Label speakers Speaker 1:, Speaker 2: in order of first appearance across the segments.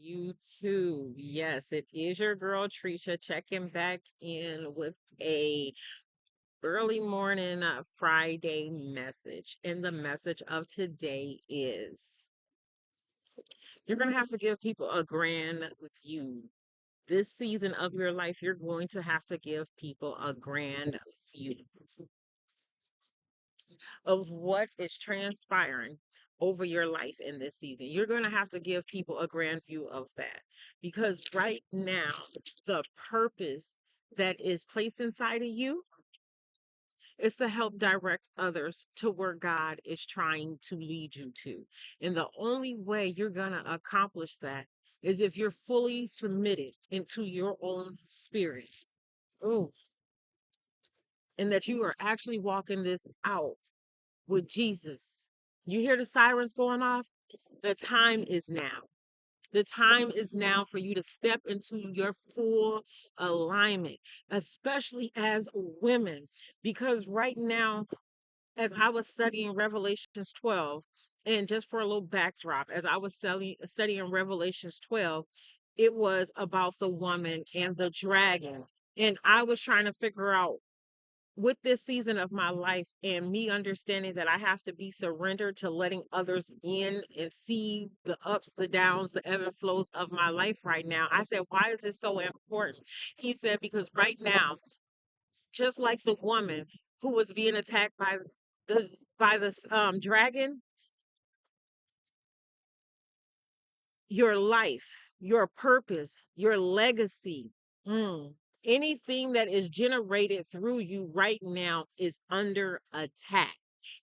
Speaker 1: You too. Yes, it is your girl Trisha checking back in with a early morning Friday message. And the message of today is you're going to have to give people a grand view. This season of your life, you're going to have to give people a grand view of what is transpiring over your life in this season. You're going to have to give people a grand view of that because right now, the purpose that is placed inside of you is to help direct others to where God is trying to lead you to. And the only way you're going to accomplish that is if you're fully submitted into your own spirit. Oh, and that you are actually walking this out with Jesus. You hear the sirens going off? The time is now. The time is now for you to step into your full alignment, especially as women. Because right now, as I was studying Revelations 12, and just for a little backdrop, as I was studying Revelations 12, it was about the woman and the dragon. And I was trying to figure out with this season of my life and me understanding that I have to be surrendered to letting others in and see the ups, the downs, the ebb and flows of my life right now. I said, why is this so important? He said, because right now, just like the woman who was being attacked the by the dragon, your life, your purpose, your legacy, mm, anything that is generated through you right now is under attack.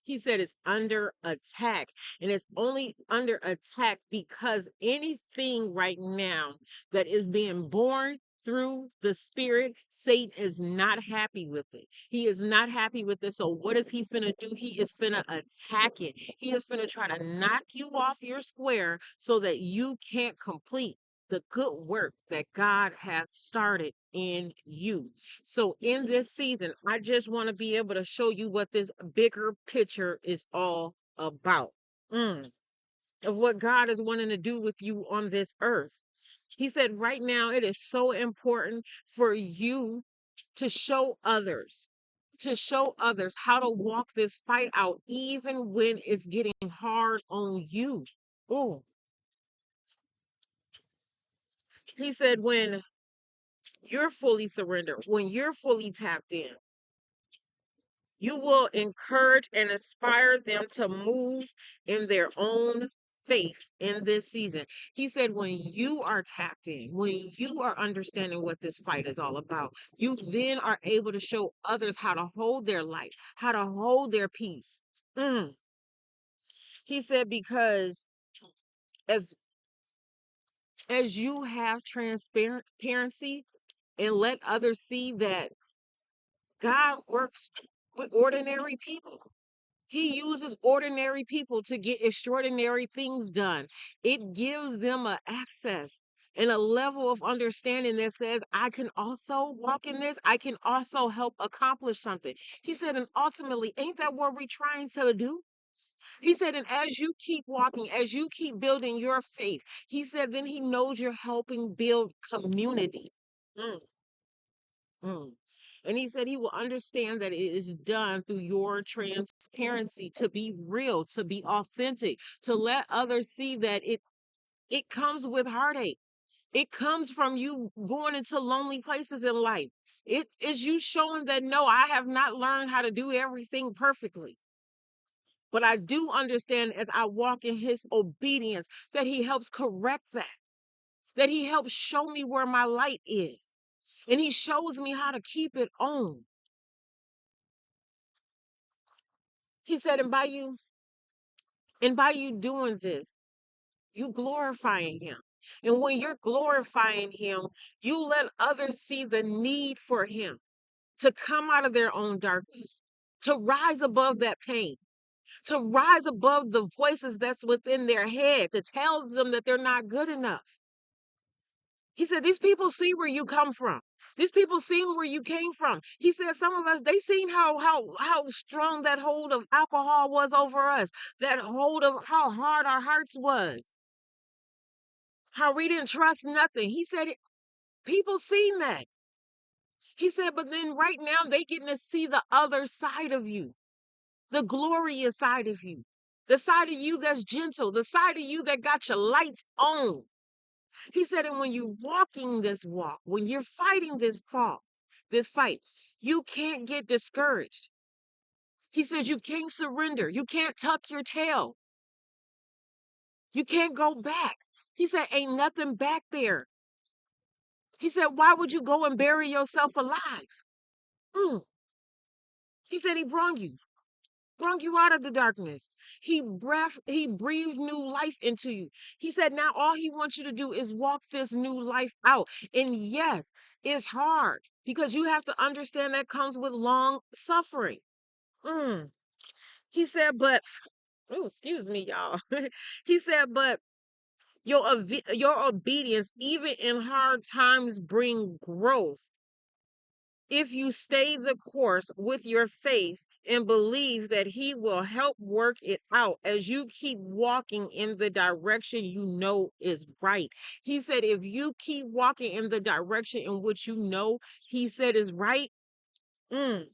Speaker 1: He said it's under attack, and it's only under attack because anything right now that is being born through the spirit, Satan is not happy with it. He is not happy with it. So what is he finna do? He is finna attack it. He is finna try to knock you off your square so that you can't complete the good work that God has started in you. So in this season, I just want to be able to show you what this bigger picture is all about. Mm, of what God is wanting to do with you on this earth. He said, right now, it is so important for you to show others how to walk this fight out, even when it's getting hard on you. Oh, he said, when you're fully surrendered, when you're fully tapped in, you will encourage and inspire them to move in their own faith in this season. He said, when you are tapped in, when you are understanding what this fight is all about, you then are able to show others how to hold their light, how to hold their peace. Mm. He said, because as you have transparency and let others see that God works with ordinary people. He uses ordinary people to get extraordinary things done. It gives them a access and a level of understanding that says, I can also walk in this. I can also help accomplish something. He said, and ultimately, ain't that what we're trying to do? He said, and as you keep walking, as you keep building your faith, he said, then he knows you're helping build community. Mm, mm. And he said he will understand that it is done through your transparency to be real, to be authentic, to let others see that it comes with heartache. It comes from you going into lonely places in life. It is you showing that no, I have not learned how to do everything perfectly. But I do understand as I walk in his obedience that he helps correct that he helps show me where my light is. And he shows me how to keep it on. He said, and by you doing this, you glorifying him. And when you're glorifying him, you let others see the need for him to come out of their own darkness, to rise above that pain, to rise above the voices that's within their head, to tell them that they're not good enough. He said, these people see where you come from. These people seen where you came from. He said, some of us, they seen how strong that hold of alcohol was over us, that hold of how hard our hearts was. How we didn't trust nothing. He said, people seen that. He said, but then right now they getting to see the other side of you, the glorious side of you, the side of you that's gentle, the side of you that got your lights on. He said, and when you're walking this walk, when you're fighting this fight, you can't get discouraged. He says, you can't surrender. You can't tuck your tail. You can't go back. He said, ain't nothing back there. He said, why would you go and bury yourself alive? Mm. He said, brought you out of the darkness. He breathed new life into you. He said, now all he wants you to do is walk this new life out. And yes, it's hard because you have to understand that comes with long suffering. Mm. He said, but, oh, excuse me, y'all. He said, but your obedience, even in hard times, bring growth if you stay the course with your faith and believe that he will help work it out as you keep walking in the direction you know is right. He said, if you keep walking in the direction in which you know he said is right, mm,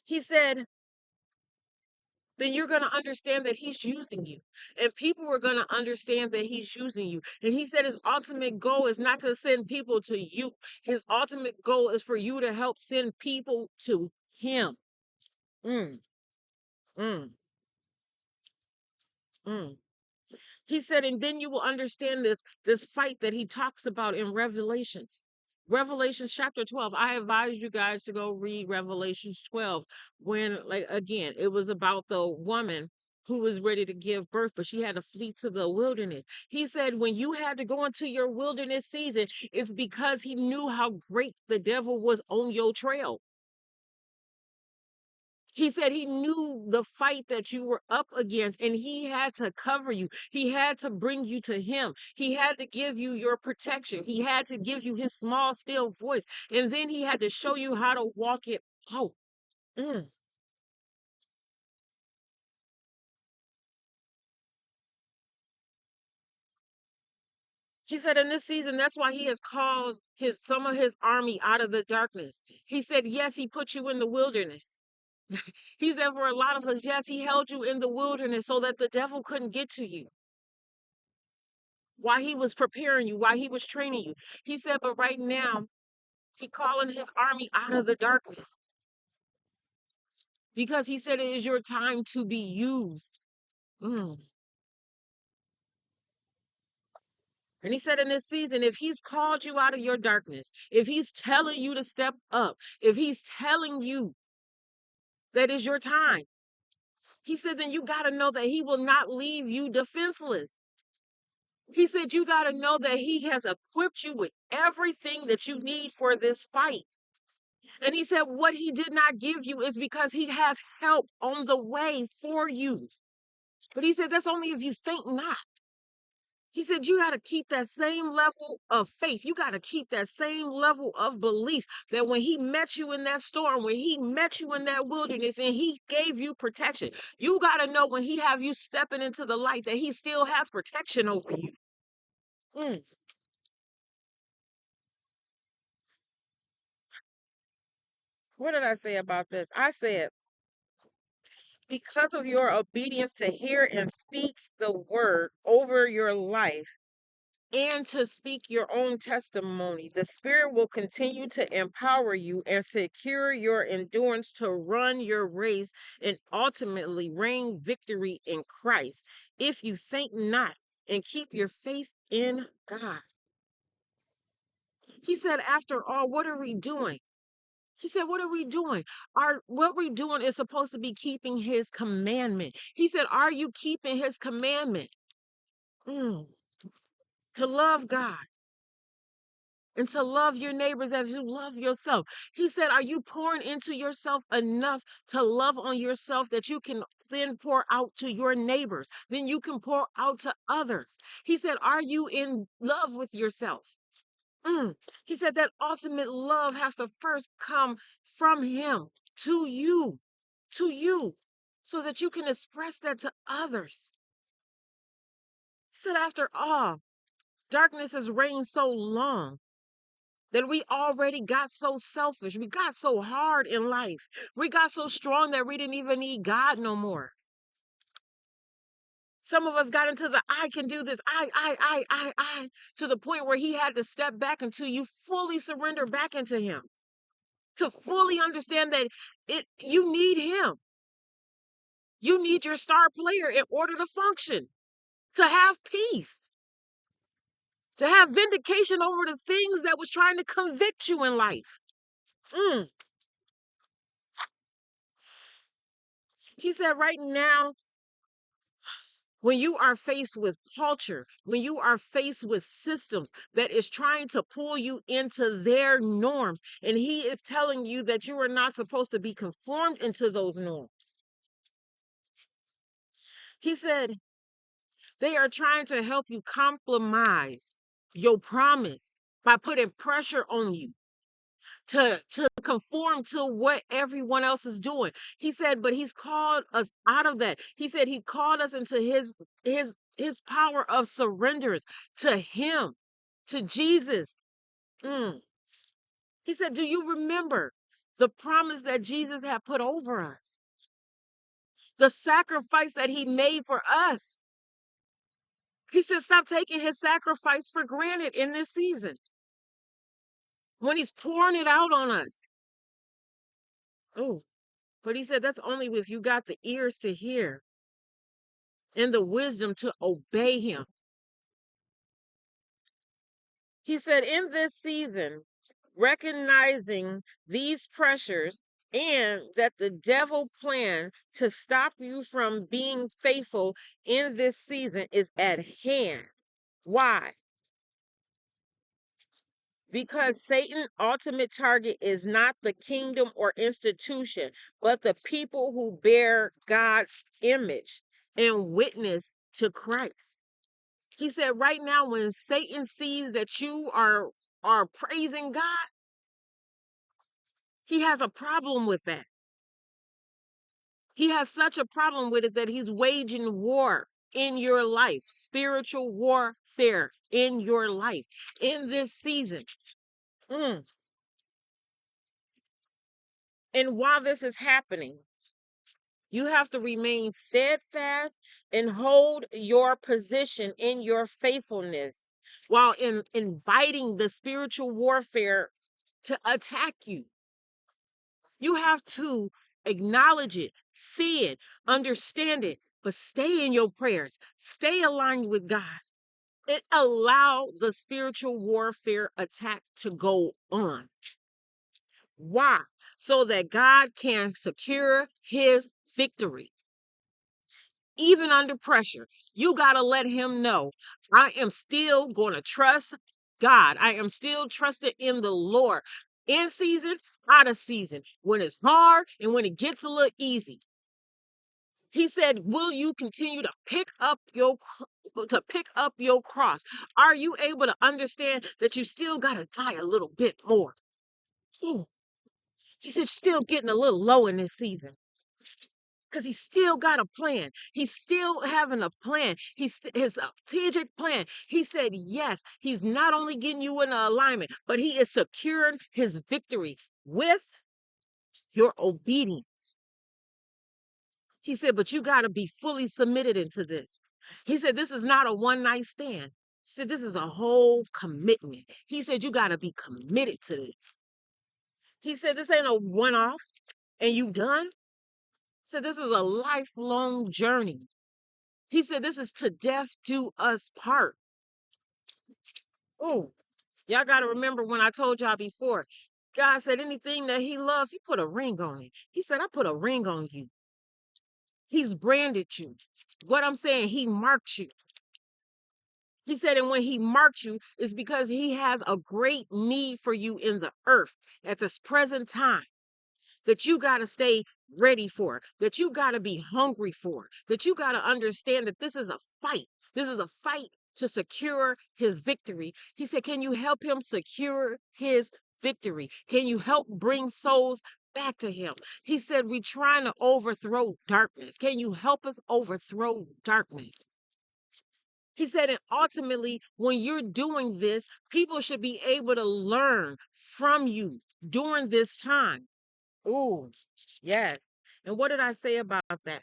Speaker 1: he said, then you're going to understand that he's using you. And people are going to understand that he's using you. And he said his ultimate goal is not to send people to you. His ultimate goal is for you to help send people to him. Mm, mm, mm. He said, and then you will understand this fight that he talks about in Revelations. Revelations chapter 12. I advise you guys to go read Revelations 12 when, like, again, it was about the woman who was ready to give birth, but she had to flee to the wilderness. He said, when you had to go into your wilderness season, it's because he knew how great the devil was on your trail. He said he knew the fight that you were up against and he had to cover you. He had to bring you to him. He had to give you your protection. He had to give you his small, still voice. And then he had to show you how to walk it out. Mm. He said in this season, that's why he has called some of his army out of the darkness. He said, yes, he put you in the wilderness. He said for a lot of us, yes, he held you in the wilderness so that the devil couldn't get to you. While he was preparing you, while he was training you. He said, but right now, he calling his army out of the darkness because he said it is your time to be used. Mm. And he said in this season, if he's called you out of your darkness, if he's telling you to step up, if he's telling you that is your time, he said, then you got to know that he will not leave you defenseless. He said, you got to know that he has equipped you with everything that you need for this fight. And he said, what he did not give you is because he has help on the way for you. But he said, that's only if you faint not. He said, you got to keep that same level of faith. You got to keep that same level of belief that when he met you in that storm, when he met you in that wilderness and he gave you protection, you got to know when he have you stepping into the light that he still has protection over you. Mm. What did I say about this? I said, because of your obedience to hear and speak the word over your life and to speak your own testimony, the Spirit will continue to empower you and secure your endurance to run your race and ultimately reign victory in Christ if you faint not and keep your faith in God. He said, after all, what are we doing? He said, what are we doing? What we're doing is supposed to be keeping his commandment. He said, are you keeping his commandment? Mm. To love God and to love your neighbors as you love yourself. He said, are you pouring into yourself enough to love on yourself that you can then pour out to your neighbors? Then you can pour out to others. He said, are you in love with yourself? Mm. He said that ultimate love has to first come from him to you, so that you can express that to others. He said, after all, Darkness has reigned so long that we already got so selfish. We got so hard in life. We got so strong that we didn't even need God no more. Some of us got into the I can do this, to the point where he had to step back until you fully surrender back into him, to fully understand that you need him. You need your star player in order to function, to have peace, to have vindication over the things that was trying to convict you in life. Mm. He said, right now, when you are faced with culture, when you are faced with systems that is trying to pull you into their norms, and he is telling you that you are not supposed to be conformed into those norms. He said, they are trying to help you compromise your promise by putting pressure on you to conform to what everyone else is doing. He said, but he's called us out of that. He said he called us into his power of surrenders to him, to Jesus. Mm. He said, do you remember the promise that Jesus had put over us? The sacrifice that he made for us. He said, stop taking his sacrifice for granted in this season when he's pouring it out on us. Oh, but he said, that's only if you got the ears to hear and the wisdom to obey him. He said, in this season, recognizing these pressures and that the devil plan to stop you from being faithful in this season is at hand. Why? Because Satan's ultimate target is not the kingdom or institution, but the people who bear God's image and witness to Christ. He said, right now, when Satan sees that you are praising God, he has a problem with that. He has such a problem with it that he's waging war in your life, spiritual warfare in your life in this season. Mm. And while this is happening, you have to remain steadfast and hold your position in your faithfulness while inviting the spiritual warfare to attack you. You have to acknowledge it, see it, understand it, but stay in your prayers, stay aligned with God. It allow the spiritual warfare attack to go on. Why? So that God can secure his victory. Even under pressure, you got to let him know, I am still going to trust God. I am still trusting in the Lord in season, out of season, when it's hard and when it gets a little easy. He said, will you continue to pick up your cross? Are you able to understand that you still got to die a little bit more? Ooh. He said, still getting a little low in this season. Because he's still got a plan. He's still having a plan. His strategic plan. He said, yes, he's not only getting you in alignment, but he is securing his victory with your obedience. He said, but you got to be fully submitted into this. He said, this is not a one night stand. He said, this is a whole commitment. He said, you got to be committed to this. He said, this ain't a one off and you done. He said, this is a lifelong journey. He said, this is to death do us part. Oh, y'all got to remember when I told y'all before, God said anything that he loves, he put a ring on it. He said, I put a ring on you. He's branded you. What I'm saying, he marked you. He said, and when he marked you, it's because he has a great need for you in the earth at this present time that you got to stay ready for, that you got to be hungry for, that you got to understand that this is a fight. This is a fight to secure his victory. He said, can you help him secure his victory? Can you help bring souls back to him? He said, we're trying to overthrow darkness. Can you help us overthrow darkness? He said, and ultimately, when you're doing this, people should be able to learn from you during this time. Ooh, yes. And what did I say about that?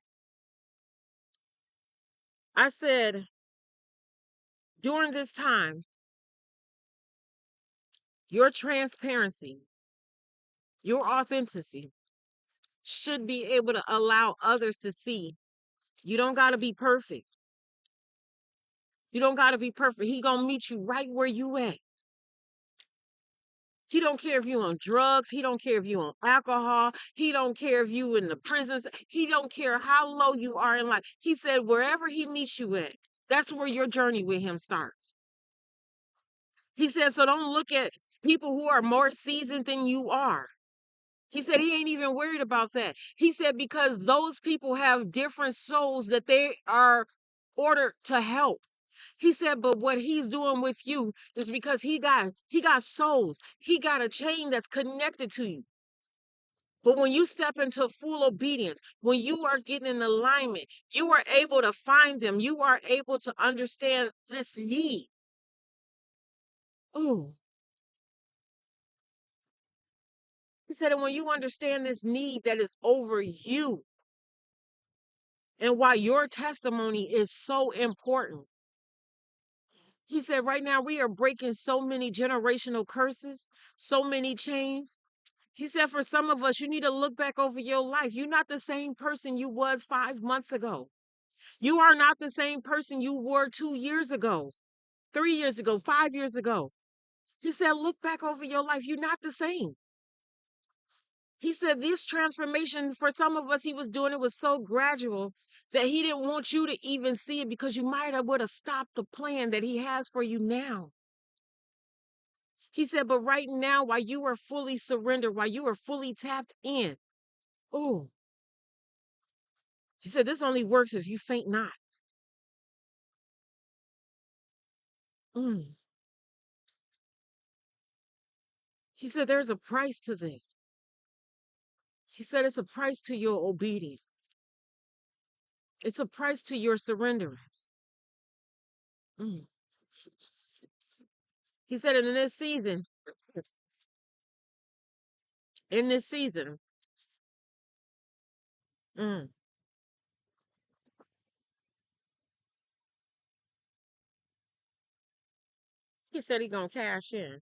Speaker 1: I said, during this time, your transparency, your authenticity should be able to allow others to see you don't got to be perfect. You don't got to be perfect. He going to meet you right where you at. He don't care if you on drugs. He don't care if you on alcohol. He don't care if you in the prisons. He don't care how low you are in life. He said wherever he meets you at, that's where your journey with him starts. He said, so don't look at people who are more seasoned than you are. He said he ain't even worried about that. He said because those people have different souls that they are ordered to help. He said, but what he's doing with you is because he got souls. He got a chain that's connected to you. But when you step into full obedience, when you are getting in alignment, you are able to find them. You are able to understand this need. Ooh. He said, and when you understand this need that is over you and why your testimony is so important. He said, right now we are breaking so many generational curses, so many chains. He said, for some of us, you need to look back over your life. You're not the same person you was 5 months ago. You are not the same person you were 2 years ago, 3 years ago, 5 years ago. He said, look back over your life. You're not the same. He said this transformation for some of us, he was doing it was so gradual that he didn't want you to even see it because you might have would have stopped the plan that he has for you now. He said, but right now, while you are fully surrendered, while you are fully tapped in, oh, he said, this only works if you faint not. Mm. He said, there's a price to this. He said, it's a price to your obedience. It's a price to your surrenderance. Mm. He said, in this season, mm, he said he gonna cash in.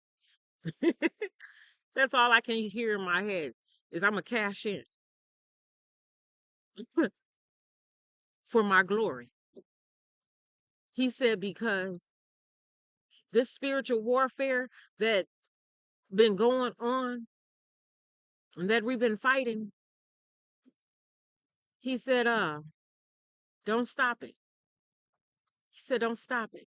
Speaker 1: That's all I can hear in my head is I'm gonna cash in for my glory. He said because this spiritual warfare that been going on and that we've been fighting, he said, don't stop it. He said, don't stop it.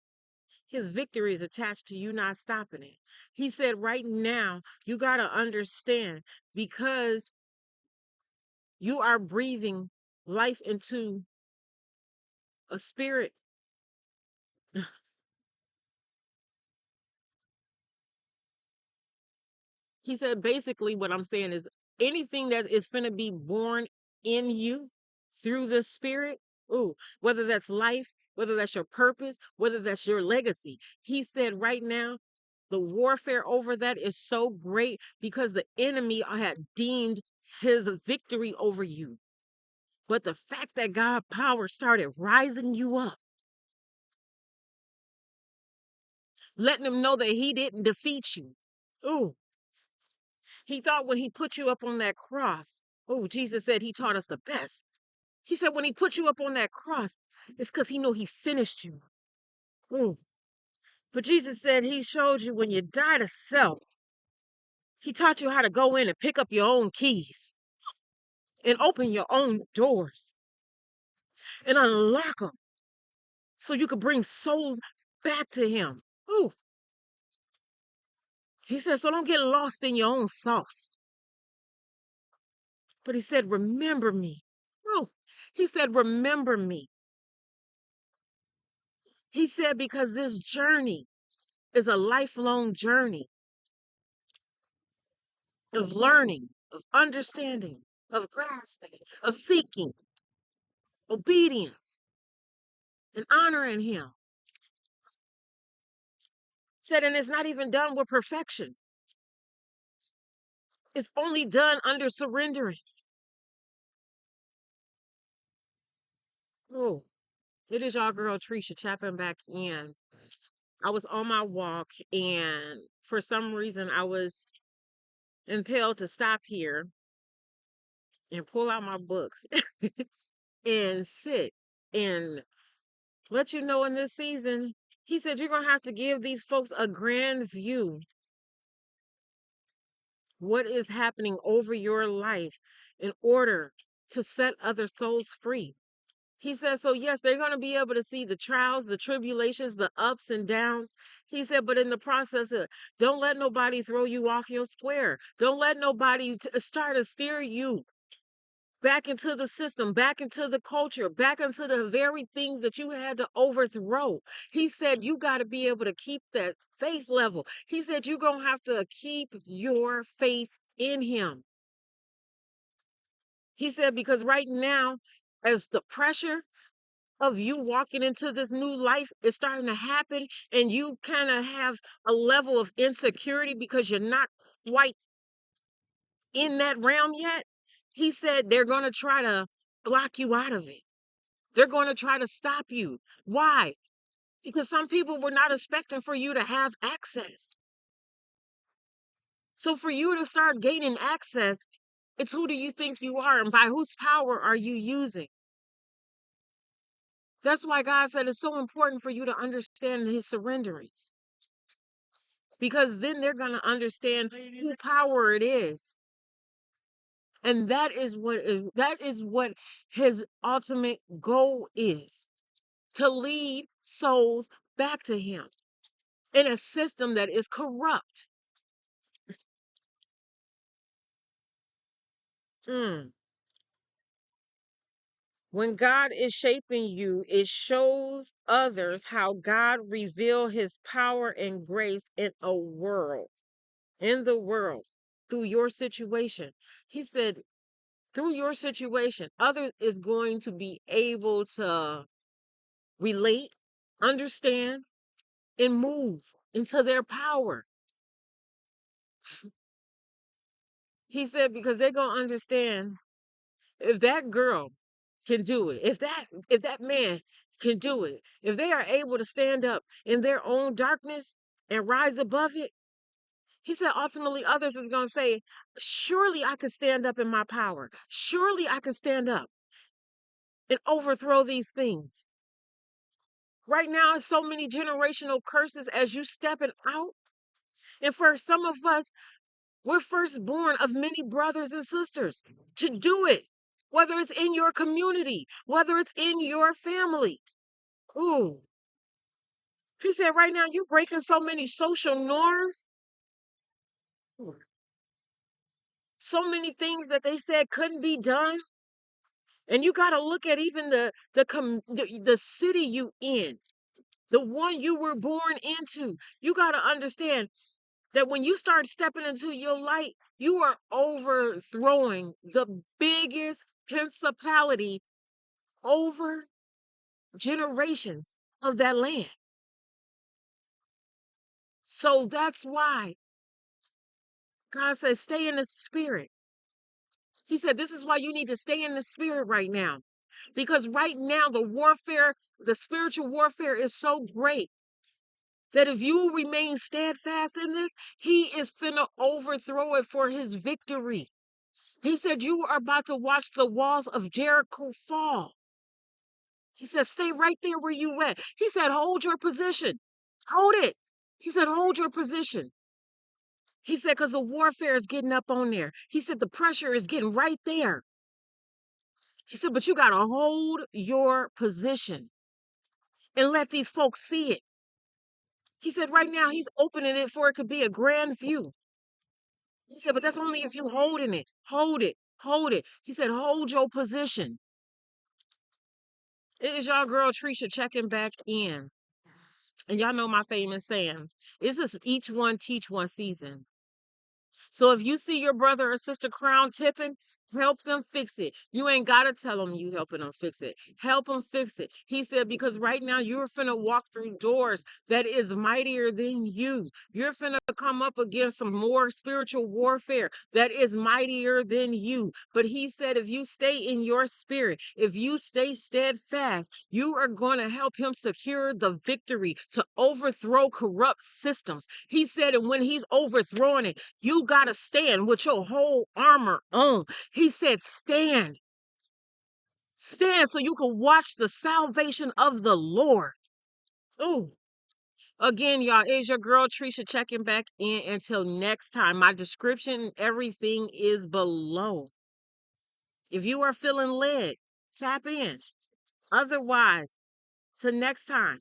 Speaker 1: His victory is attached to you not stopping it. He said, right now, you got to understand because you are breathing life into a spirit. He said, basically, what I'm saying is anything that is going to be born in you through the spirit, ooh, whether that's life, whether that's your purpose, whether that's your legacy. He said, right now, the warfare over that is so great because the enemy had deemed his victory over you. But the fact that God power started rising you up, letting him know that he didn't defeat you. Ooh, he thought when he put you up on that cross, oh, Jesus said he taught us the best. He said when he put you up on that cross, it's because he knew he finished you. Ooh. But Jesus said he showed you when you die to self, he taught you how to go in and pick up your own keys and open your own doors and unlock them so you could bring souls back to him. Ooh. He said, so don't get lost in your own sauce. But he said, remember me. Oh, he said, remember me. He said, because this journey is a lifelong journey of learning, of understanding, of grasping, of seeking, obedience, and honoring him. Said, and it's not even done with perfection. It's only done under surrenderance. Oh, it is y'all girl Trisha tapping back in. I was on my walk, and for some reason I was impelled to stop here and pull out my books and sit and let you know in this season, he said, you're going to have to give these folks a grand view what is happening over your life in order to set other souls free. He says, so yes, they're going to be able to see the trials, the tribulations, the ups and downs. He said, but in the process, don't let nobody throw you off your square. Don't let nobody start to steer you back into the system, back into the culture, back into the very things that you had to overthrow. He said, you got to be able to keep that faith level. He said, you're going to have to keep your faith in him. He said, because right now, as the pressure of you walking into this new life is starting to happen, and you kind of have a level of insecurity because you're not quite in that realm yet, he said they're going to try to block you out of it. They're going to try to stop you. Why? Because some people were not expecting for you to have access. So for you to start gaining access, it's who do you think you are, and by whose power are you using? That's why God said it's so important for you to understand his surrenderings. Because then they're going to understand who power it is. And that is what his ultimate goal is, to lead souls back to him in a system that is corrupt. Mm. When God is shaping you, it shows others how God revealed his power and grace in the world, through your situation. He said, through your situation, others is going to be able to relate, understand, and move into their power. He said, because they're going to understand, if that girl can do it, if that man can do it, if they are able to stand up in their own darkness and rise above it, he said ultimately others is going to say, surely I can stand up in my power. Surely I can stand up and overthrow these things. Right now, it's so many generational curses as you stepping out. And for some of us, we're firstborn of many brothers and sisters to do it, whether it's in your community, whether it's in your family. Ooh. He said, right now, you're breaking so many social norms, so many things that they said couldn't be done. And you got to look at even the city you in, the one you were born into. You got to understand that when you start stepping into your light, you are overthrowing the biggest principality over generations of that land. So that's why God says, stay in the spirit. He said, this is why you need to stay in the spirit right now. Because right now, the spiritual warfare is so great that if you remain steadfast in this, he is finna overthrow it for his victory. He said, you are about to watch the walls of Jericho fall. He said, stay right there where you at. He said, hold your position. Hold it. He said, hold your position. He said, because the warfare is getting up on there. He said, the pressure is getting right there. He said, but you got to hold your position and let these folks see it. He said, right now, he's opening it for it could be a grand view. He said, but that's only if you holding it. Hold it. Hold it. He said, hold your position. It is y'all girl Trisha checking back in. And y'all know my famous saying. It's just each one teach one season. So if you see your brother or sister crown tipping, Help them fix it. You ain't got to tell them you helping them fix it. Help them fix it. He said, because right now you're finna walk through doors that is mightier than you. You're finna come up against some more spiritual warfare that is mightier than you. But he said, if you stay in your spirit, if you stay steadfast, you are going to help him secure the victory to overthrow corrupt systems. He said, and when he's overthrowing it, you got to stand with your whole armor on. He said, stand, stand so you can watch the salvation of the Lord. Ooh. Again, y'all, is your girl Trisha checking back in until next time. My description, everything is below. If you are feeling led, tap in. Otherwise, till next time.